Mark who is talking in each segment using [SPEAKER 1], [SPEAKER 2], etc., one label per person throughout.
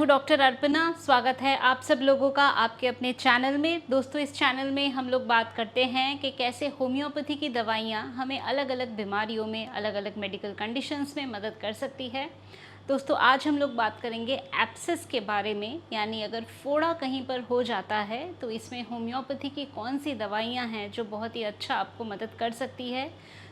[SPEAKER 1] हूं डॉक्टर अर्पणा। स्वागत है आप सब लोगों का आपके अपने चैनल में। दोस्तों, इस चैनल में हम लोग बात करते हैं कि कैसे होम्योपैथी की दवाइयां हमें अलग अलग बीमारियों में, अलग अलग मेडिकल कंडीशंस में मदद कर सकती है। दोस्तों, आज हम लोग बात करेंगे एब्सेस के बारे में, यानी अगर फोड़ा कहीं पर हो जाता है तो इसमें होम्योपैथी की कौन सी दवाइयाँ हैं जो बहुत ही अच्छा आपको मदद कर सकती है।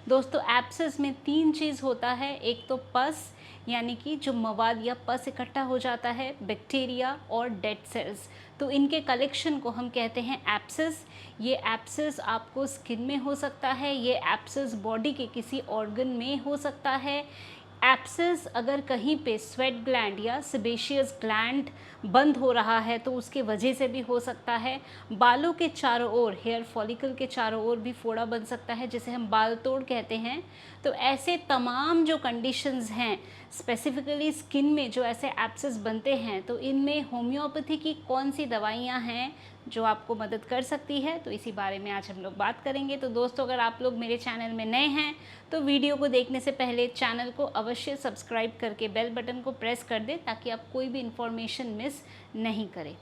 [SPEAKER 1] दोस्तों, एब्सेस में 3 चीज़ होता है। एक तो पस, यानी कि जो मवाद या पस इकट्ठा हो जाता है, बैक्टीरिया और डेड सेल्स, तो इनके कलेक्शन को हम कहते हैं एब्सेस। ये एब्सेस आपको स्किन में हो सकता है, ये एब्सेस बॉडी के किसी ऑर्गन में हो सकता है। एब्सेस अगर कहीं पे स्वेट ग्लैंड या सेबेशियस ग्लैंड बंद हो रहा है तो उसके वजह से भी हो सकता है। बालों के चारों ओर, हेयर फॉलिकल के चारों ओर भी फोड़ा बन सकता है, जिसे हम बाल तोड़ कहते हैं। तो ऐसे तमाम जो कंडीशंस हैं, स्पेसिफिकली स्किन में जो ऐसे एब्सेस बनते हैं, तो इनमें होम्योपैथी की कौन सी दवाइयाँ हैं जो आपको मदद कर सकती है, तो इसी बारे में आज हम लोग बात करेंगे। तो दोस्तों, अगर आप लोग मेरे चैनल में नए हैं तो वीडियो को देखने से पहले चैनल को अवश्य सब्सक्राइब करके बेल बटन को प्रेस कर दें ताकि आप कोई भी इन्फॉर्मेशन मिस नहीं करें।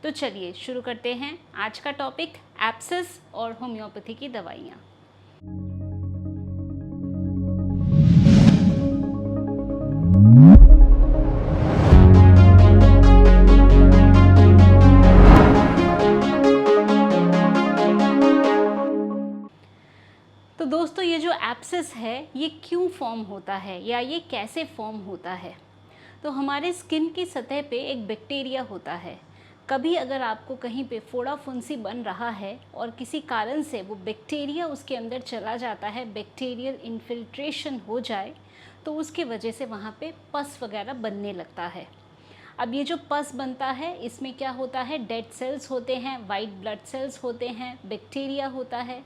[SPEAKER 1] तो चलिए शुरू करते हैं आज का टॉपिक, एब्सेस और होम्योपैथी की दवाइयाँ। तो दोस्तों, ये जो एब्सेस है ये क्यों फॉर्म होता है या ये कैसे फॉर्म होता है। तो हमारे स्किन की सतह पे एक बैक्टीरिया होता है। कभी अगर आपको कहीं पे फोड़ा फुंसी बन रहा है और किसी कारण से वो बैक्टीरिया उसके अंदर चला जाता है, बैक्टीरियल इन्फिल्ट्रेशन हो जाए, तो उसके वजह से वहाँ पे पस वगैरह बनने लगता है। अब ये जो पस बनता है इसमें क्या होता है, डेड सेल्स होते हैं, वाइट ब्लड सेल्स होते हैं, बैक्टीरिया होता है।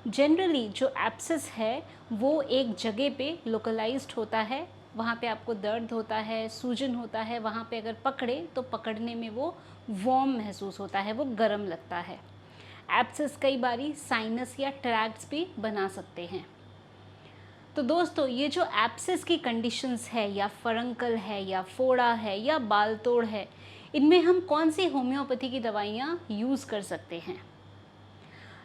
[SPEAKER 1] जनरली जो एब्सेस है वो एक जगह पे लोकलाइज्ड होता है, वहाँ पे आपको दर्द होता है, सूजन होता है, वहाँ पे अगर पकड़े तो पकड़ने में वो वार्म महसूस होता है, वो गर्म लगता है। एब्सेस कई बारी साइनस या ट्रैक्ट्स भी बना सकते हैं। तो दोस्तों, ये जो एब्सेस की कंडीशंस है, या फरंकल है, या फोड़ा है, या बाल तोड़ है, इनमें हम कौन सी होम्योपैथी की दवाइयाँ यूज़ कर सकते हैं।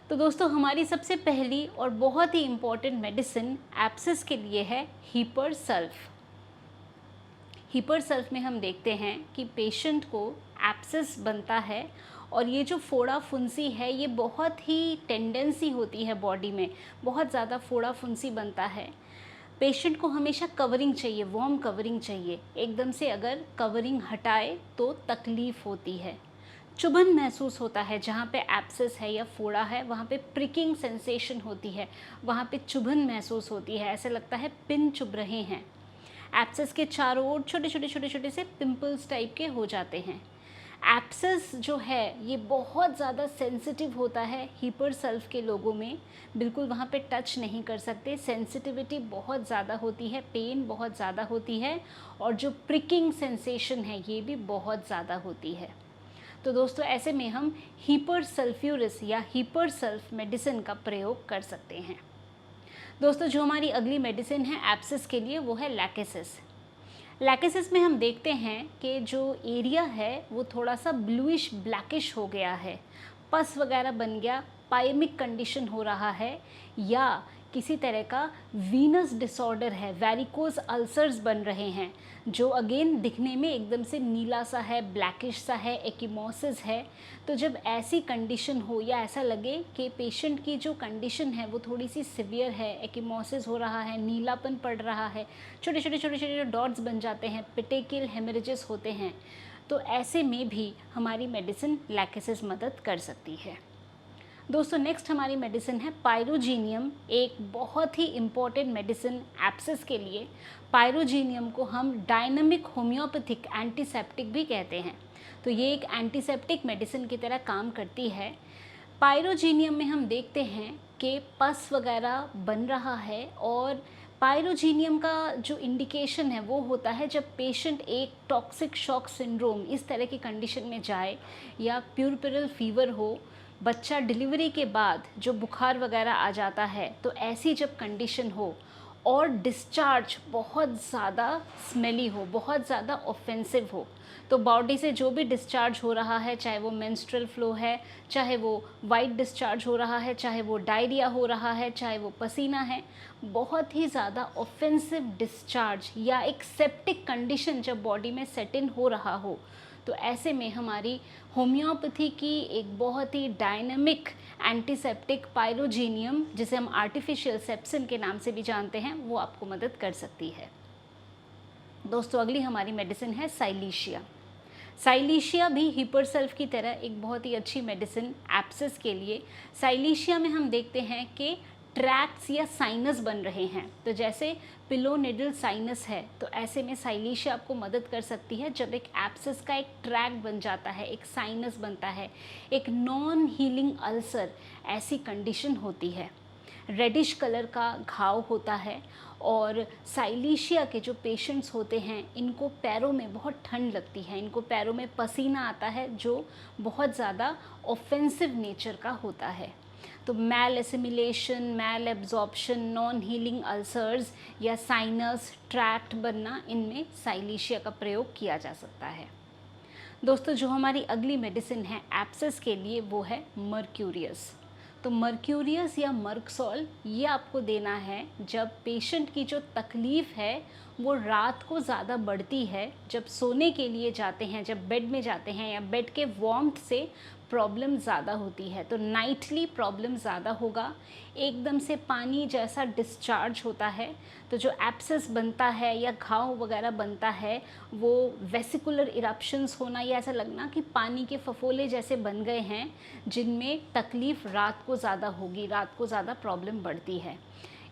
[SPEAKER 1] तो दोस्तों, हमारी सबसे पहली और बहुत ही इम्पॉर्टेंट मेडिसिन एब्सेस के लिए है हीपर सल्फ। हीपर सल्फ में हम देखते हैं कि पेशेंट को एब्सेस बनता है और ये जो फोड़ा फुंसी है ये बहुत ही टेंडेंसी होती है बॉडी में, बहुत ज़्यादा फोड़ा फुंसी बनता है। पेशेंट को हमेशा कवरिंग चाहिए, वार्म कवरिंग चाहिए। एकदम से अगर कवरिंग हटाए तो तकलीफ़ होती है, चुभन महसूस होता है। जहाँ पे एब्सेस है या फोड़ा है वहाँ पे प्रिकिंग सेंसेशन होती है, वहाँ पे चुभन महसूस होती है, ऐसा लगता है पिन चुभ रहे हैं। एब्सेस के चारों ओर छोटे छोटे छोटे छोटे से पिंपल्स टाइप के हो जाते हैं। एब्सेस जो है ये बहुत ज़्यादा सेंसिटिव होता है हीपर सल्फ के लोगों में, बिल्कुल वहाँ पे टच नहीं कर सकते। सेंसिटिविटी बहुत ज़्यादा होती है, पेन बहुत ज़्यादा होती है, और जो प्रिकिंग सेंसेशन है ये भी बहुत ज़्यादा होती है। तो दोस्तों, ऐसे में हम हीपर सल्फ्यूरिस या हीपर सल्फ मेडिसिन का प्रयोग कर सकते हैं। दोस्तों, जो हमारी अगली मेडिसिन है एब्सेस के लिए वो है लैकेसिस। लैकेसिस में हम देखते हैं कि जो एरिया है वो थोड़ा सा ब्लूइश ब्लैकिश हो गया है, पस वगैरह बन गया, पायमिक कंडीशन हो रहा है, या किसी तरह का वीनस डिसऑर्डर है, वैरिकोज अल्सर्स बन रहे हैं, जो अगेन दिखने में एकदम से नीला सा है, ब्लैकिश सा है, एकिमोसिस है। तो जब ऐसी कंडीशन हो या ऐसा लगे कि पेशेंट की जो कंडीशन है वो थोड़ी सी सिवियर है, एकिमोसिस हो रहा है, नीलापन पड़ रहा है, छोटे छोटे छोटे छोटे डॉट्स बन जाते हैं, पेटेकियल हेमरेजेस होते हैं, तो ऐसे में भी हमारी मेडिसिन लैकेसिस मदद कर सकती है। दोस्तों, नेक्स्ट हमारी मेडिसिन है पायरोजीनियम, एक बहुत ही इम्पॉर्टेंट मेडिसिन एब्सेस के लिए। पायरोजीनियम को हम डायनामिक होम्योपैथिक एंटीसेप्टिक भी कहते हैं। तो ये एक एंटीसेप्टिक मेडिसिन की तरह काम करती है। पायरोजीनियम में हम देखते हैं कि पस वगैरह बन रहा है, और पायरोजीनियम का जो इंडिकेशन है वो होता है जब पेशेंट एक टॉक्सिक शॉक सिंड्रोम, इस तरह की कंडीशन में जाए, या प्यूरपेरल फीवर हो, बच्चा डिलीवरी के बाद जो बुखार वगैरह आ जाता है, तो ऐसी जब कंडीशन हो और डिस्चार्ज बहुत ज़्यादा स्मेली हो, बहुत ज़्यादा ऑफेंसिव हो। तो बॉडी से जो भी डिस्चार्ज हो रहा है, चाहे वो मेंस्ट्रुअल फ्लो है, चाहे वो वाइट डिस्चार्ज हो रहा है, चाहे वो डायरिया हो रहा है, चाहे वो पसीना है, बहुत ही ज़्यादा ऑफेंसिव डिस्चार्ज या एक सेप्टिक कंडीशन जब बॉडी में सेट इन हो रहा हो, तो ऐसे में हमारी होम्योपैथी की एक बहुत ही डायनामिक एंटीसेप्टिक पायरोजीनियम, जिसे हम आर्टिफिशियल सेप्सिन के नाम से भी जानते हैं, वो आपको मदद कर सकती है। दोस्तों, अगली हमारी मेडिसिन है साइलीशिया। साइलीशिया भी हिपरसल्फ की तरह एक बहुत ही अच्छी मेडिसिन एब्सेस के लिए। साइलीशिया में हम देखते हैं कि ट्रैक्ट्स या साइनस बन रहे हैं। तो जैसे पिलोनिडल साइनस है, तो ऐसे में साइलीशिया आपको मदद कर सकती है। जब एक एब्सेस का एक ट्रैक्ट बन जाता है, एक साइनस बनता है, एक नॉन हीलिंग अल्सर, ऐसी कंडीशन होती है, रेडिश कलर का घाव होता है, और साइलीशिया के जो पेशेंट्स होते हैं, इनको पैरों में बहुत ठंड लगती है, इनको पैरों में पसीना आता है, जो बहुत ज़्यादा ऑफेंसिव नेचर का होता है। तो मैल एसिमिलेशन, मैल एब्जॉर्प्शन, नॉन हीलिंग अल्सर्स या साइनस ट्रैक्ट बनना, इनमें साइलीशिया का प्रयोग किया जा सकता है। दोस्तों, जो हमारी अगली मेडिसिन है एब्सेस के लिए, वो है मर्क्यूरियस। तो मर्क्यूरियस या मर्कसॉल ये आपको देना है जब पेशेंट की जो तकलीफ़ है वो रात को ज़्यादा बढ़ती है, जब सोने के लिए जाते हैं, जब बेड में जाते हैं, या बेड के वार्मथ से प्रॉब्लम ज़्यादा होती है, तो नाइटली प्रॉब्लम ज़्यादा होगा। एकदम से पानी जैसा डिस्चार्ज होता है, तो जो एब्सेस बनता है या घाव वगैरह बनता है, वो वेसिकुलर इरप्शंस होना, या ऐसा लगना कि पानी के फफोले जैसे बन गए हैं, जिनमें तकलीफ़ रात को ज़्यादा होगी, रात को ज़्यादा प्रॉब्लम बढ़ती है।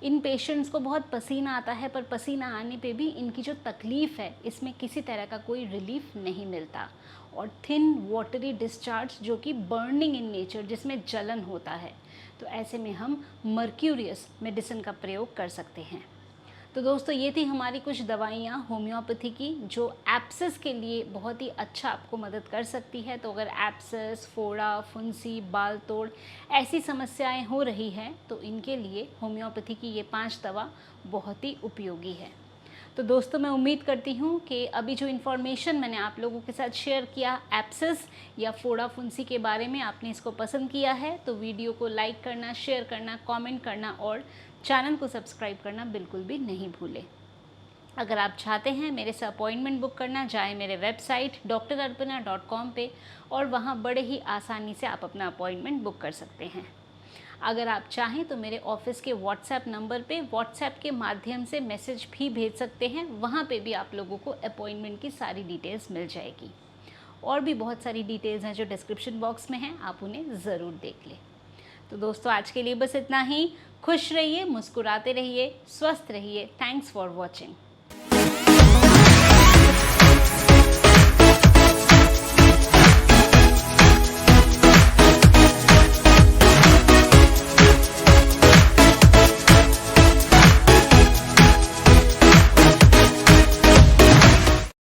[SPEAKER 1] इन पेशेंट्स को बहुत पसीना आता है, पर पसीना आने पे भी इनकी जो तकलीफ़ है, इसमें किसी तरह का कोई रिलीफ नहीं मिलता, और थिन वाटरी डिस्चार्ज जो कि बर्निंग इन नेचर, जिसमें जलन होता है। तो ऐसे में हम मर्क्यूरियस मेडिसिन का प्रयोग कर सकते हैं। तो दोस्तों, ये थी हमारी कुछ दवाइयाँ होम्योपैथी की, जो एब्सेस के लिए बहुत ही अच्छा आपको मदद कर सकती है। तो अगर एब्सेस, फोड़ा, फुंसी, बाल तोड़ ऐसी समस्याएं हो रही हैं, तो इनके लिए होम्योपैथी की ये 5 दवा बहुत ही उपयोगी है। तो दोस्तों, मैं उम्मीद करती हूँ कि अभी जो इन्फॉर्मेशन मैंने आप लोगों के साथ शेयर किया एब्सेस या फोड़ा फुंसी के बारे में, आपने इसको पसंद किया है तो वीडियो को लाइक करना, शेयर करना, कमेंट करना और चैनल को सब्सक्राइब करना बिल्कुल भी नहीं भूलें। अगर आप चाहते हैं मेरे से अपॉइंटमेंट बुक करना, जाएं मेरे वेबसाइट drarpana.com पे, और वहाँ बड़े ही आसानी से आप अपना अपॉइंटमेंट बुक कर सकते हैं। अगर आप चाहें तो मेरे ऑफिस के व्हाट्सएप नंबर पे व्हाट्सएप के माध्यम से मैसेज भी भेज सकते हैं, वहाँ पे भी आप लोगों को अपॉइंटमेंट की सारी डिटेल्स मिल जाएगी। और भी बहुत सारी डिटेल्स हैं जो डिस्क्रिप्शन बॉक्स में हैं, आप उन्हें ज़रूर देख लें। तो दोस्तों, आज के लिए बस इतना ही। खुश रहिए, मुस्कुराते रहिए, स्वस्थ रहिए। Thanks for watching.